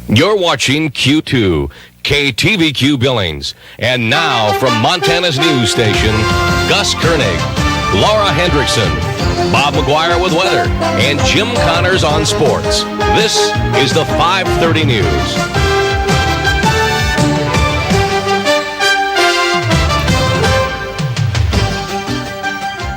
You're watching Q2, KTVQ Billings. And now from Montana's news station, Gus Koenig, Laura Hendrickson, Bob McGuire with weather, and Jim Connors on sports. This is the 5:30 News.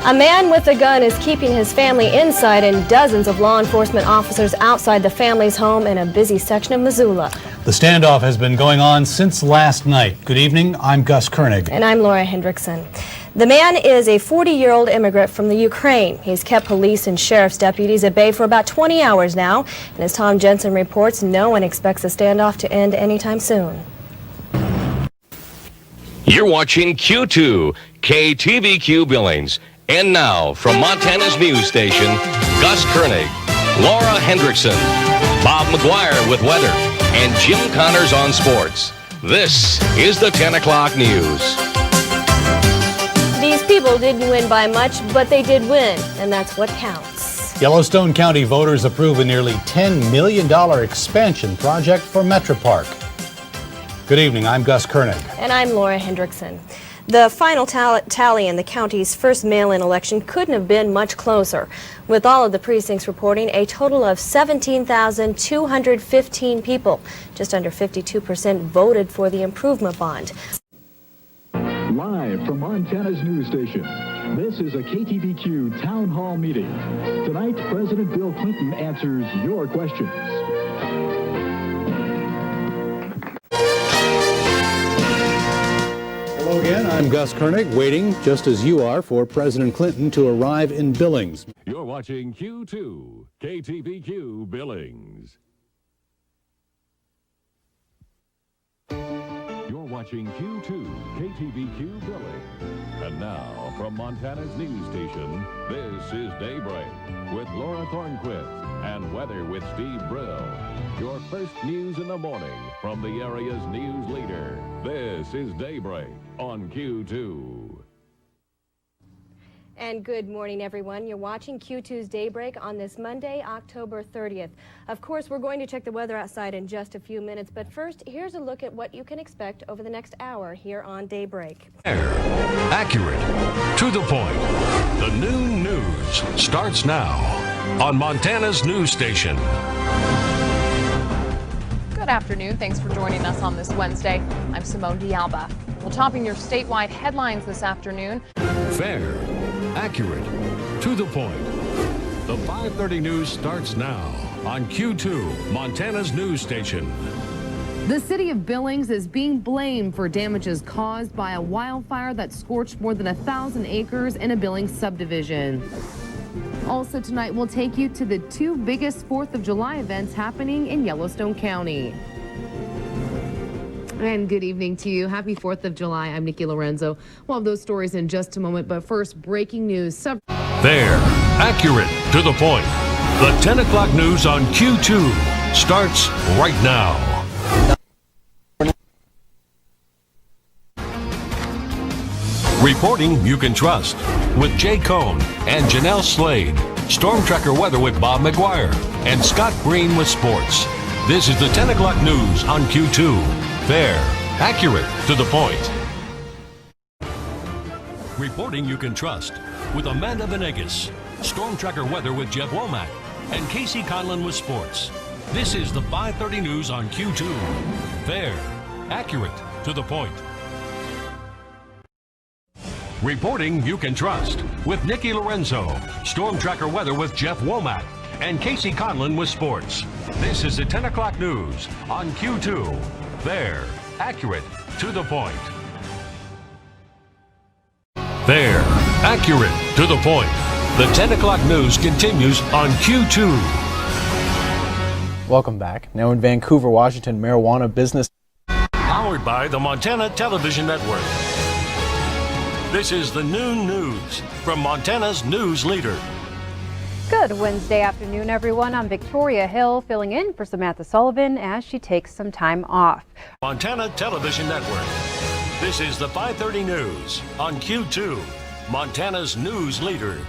A man with a gun is keeping his family inside and dozens of law enforcement officers outside the family's home in a busy section of Missoula. The standoff has been going on since last night. Good evening, I'm Gus Koenig. And I'm Laura Hendrickson. The man is a 40-year-old immigrant from the Ukraine. He's kept police and sheriff's deputies at bay for about 20 hours now. And as Tom Jensen reports, no one expects the standoff to end anytime soon. You're watching Q2, KTVQ Billings. And now, from Montana's news station, Gus Koenig, Laura Hendrickson, Bob McGuire with weather, and Jim Connors on sports. This is the 10 o'clock news. These people didn't win by much, but they did win, and that's what counts. Yellowstone County voters approve a nearly $10 million expansion project for Metro Park. Good evening, I'm Gus Koenig. And I'm Laura Hendrickson. The final tally in the county's first mail-in election couldn't have been much closer. With all of the precincts reporting, a total of 17,215 people, just under 52%, voted for the improvement bond. Live from Montana's news station, this is a KTVQ Town Hall meeting. Tonight, President Bill Clinton answers your questions. Hello again, I'm Gus Koenig, waiting, just as you are, for President Clinton to arrive in Billings. You're watching Q2, KTVQ Billings. You're watching Q2, KTVQ Billings. And now, from Montana's news station, this is Daybreak with Laura Thornquist and Weather with Steve Brill. Your first news in the morning from the area's news leader. This is Daybreak on Q2. And good morning, everyone. You're watching Q2's Daybreak on this Monday, October 30th. Of course, we're going to check the weather outside in just a few minutes, but first, here's a look at what you can expect over the next hour here on Daybreak. Accurate, to the point. The noon news starts now on Montana's news station. Good afternoon. Thanks for joining us on this Wednesday. I'm Simone D'Alba. We're topping your statewide headlines this afternoon. Fair, accurate, to the point. The 5:30 news starts now on Q2, Montana's news station. The city of Billings is being blamed for damages caused by a wildfire that scorched more than 1,000 acres in a Billings subdivision. Also tonight, we'll take you to the two biggest 4th of July events happening in Yellowstone County. And good evening to you. Happy 4th of July. I'm Nikki Lorenzo. We'll have those stories in just a moment, but first, breaking news. Fair, accurate, to the point. The 10 o'clock news on Q2 starts right now. Reporting you can trust with Jay Cohn and Janelle Slade. Storm Tracker weather with Bob McGuire and Scott Green with sports. This is the 10 o'clock news on Q2. Fair, accurate, to the point. Reporting you can trust with Amanda Venegas. Storm Tracker weather with Jeff Womack and Casey Conlon with sports. This is the 5:30 news on Q2. Fair, accurate, to the point. Reporting you can trust with Nikki Lorenzo. Storm Tracker weather with Jeff Womack and Casey Conlon with sports. This is the 10 o'clock news on Q2. Fair, accurate, to the point. Fair, accurate, to the point. The 10 o'clock news continues on Q2. Welcome back. Now in Vancouver, Washington, marijuana business. Powered by the Montana Television Network. This is the noon news from Montana's news leader. Good Wednesday afternoon, everyone. I'm Victoria Hill, filling in for Samantha Sullivan as she takes some time off. Montana Television Network. This is the 5:30 news on Q2, Montana's news leader.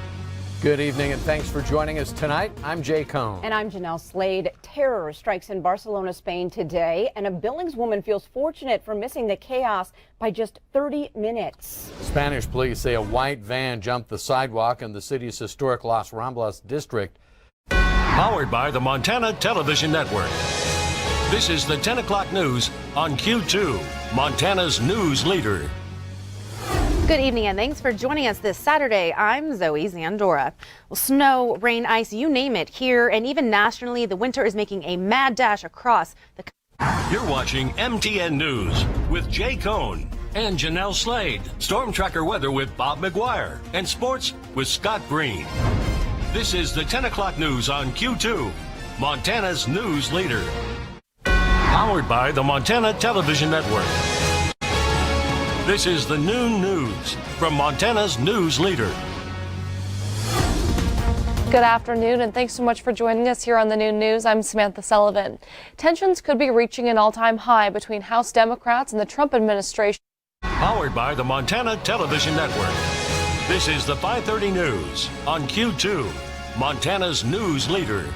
Good evening and thanks for joining us tonight. I'm Jay Cohn. And I'm Janelle Slade. Terror strikes in Barcelona, Spain today, and a Billings woman feels fortunate for missing the chaos by just 30 minutes. Spanish police say a white van jumped the sidewalk in the city's historic Los Ramblas district. Powered by the Montana Television Network. This is the 10 o'clock news on Q2, Montana's news leader. Good evening and thanks for joining us this Saturday. I'm Zoe Zandora. Well, snow, rain, ice, you name it. Here and even nationally, the winter is making a mad dash across the country. You're watching MTN News with Jay Cohn and Janelle Slade. Storm tracker weather with Bob McGuire and sports with Scott Green. This is the 10 o'clock news on Q2, Montana's news leader. Powered by the Montana Television Network. This is the noon news from Montana's news leader. Good afternoon and thanks so much for joining us here on the noon news. I'm Samantha Sullivan. Tensions could be reaching an all-time high between House Democrats and the Trump administration. Powered by the Montana Television Network. This is the 5:30 news on Q2, Montana's news leader.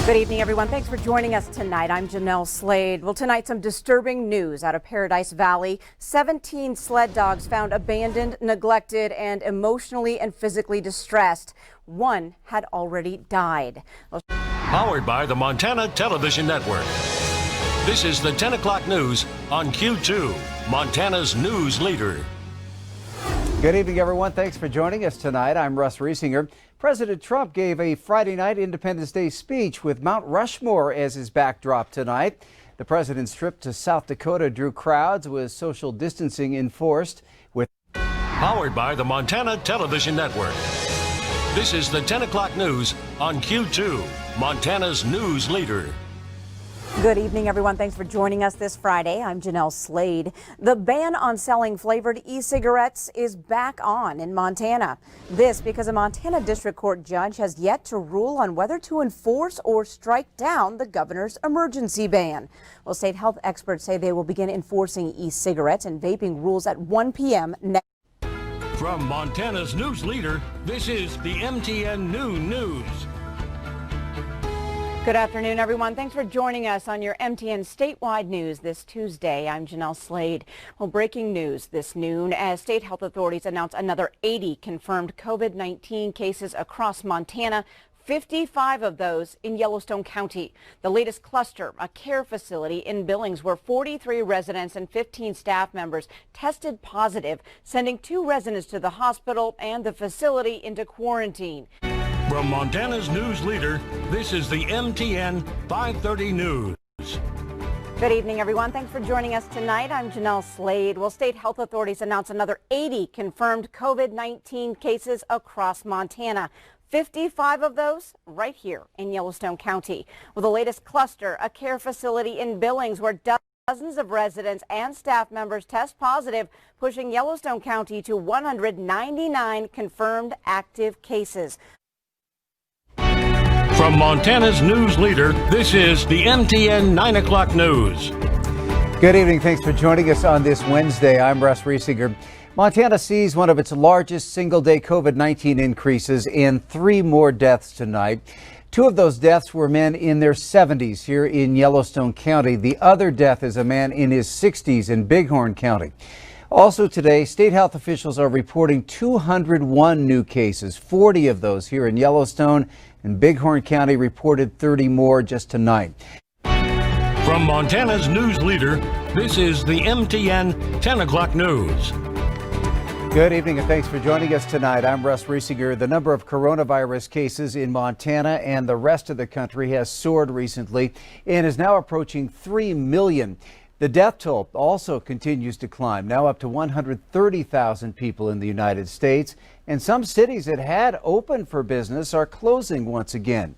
Good evening, everyone. Thanks for joining us tonight. I'm Janelle Slade. Well, tonight, some disturbing news out of Paradise Valley. 17 sled dogs found abandoned, neglected, and emotionally and physically distressed. One had already died. Powered by the Montana Television Network. This is the 10 o'clock news on Q2, Montana's news leader. Good evening, everyone. Thanks for joining us tonight. I'm Russ Riesinger. President Trump gave a Friday night Independence Day speech with Mount Rushmore as his backdrop tonight. The president's trip to South Dakota drew crowds with social distancing enforced. Powered by the Montana Television Network. This is the 10 o'clock news on Q2, Montana's news leader. Good evening, everyone. Thanks for joining us this Friday. I'm Janelle Slade. The ban on selling flavored e-cigarettes is back on in Montana. This because a Montana District Court judge has yet to rule on whether to enforce or strike down the governor's emergency ban. Well, state health experts say they will begin enforcing e-cigarettes and vaping rules at 1 p.m. next. From Montana's news leader, this is the MTN Noon News. Good afternoon, everyone. Thanks for joining us on your MTN statewide news this Tuesday. I'm Janelle Slade. Well, breaking news this noon as state health authorities announce another 80 confirmed COVID-19 cases across Montana. 55 of those in Yellowstone County. The latest cluster, a care facility in Billings where 43 residents and 15 staff members tested positive, sending 2 residents to the hospital and the facility into quarantine. From Montana's news leader, this is the MTN 530 News. Good evening, everyone. Thanks for joining us tonight. I'm Janelle Slade. Well, state health authorities announced another 80 confirmed COVID-19 cases across Montana. 55 of those right here in Yellowstone County. Well, the latest cluster, a care facility in Billings where dozens of residents and staff members test positive, pushing Yellowstone County to 199 confirmed active cases. From Montana's news leader, this is the MTN 9 o'clock news. Good evening. Thanks for joining us on this Wednesday. I'm Russ Riesinger. Montana sees one of its largest single-day COVID-19 increases and 3 more deaths tonight. 2 of those deaths were men in their 70s here in Yellowstone County. The other death is a man in his 60s in Bighorn County. Also today, state health officials are reporting 201 new cases, 40 of those here in Yellowstone, and Bighorn County reported 30 more just tonight. From Montana's news leader, this is the MTN 10 o'clock news. Good evening and thanks for joining us tonight. I'm Russ Riesinger. The number of coronavirus cases in Montana and the rest of the country has soared recently and is now approaching 3 million. The death toll also continues to climb, now up to 130,000 people in the United States. And some cities that had opened for business are closing once again.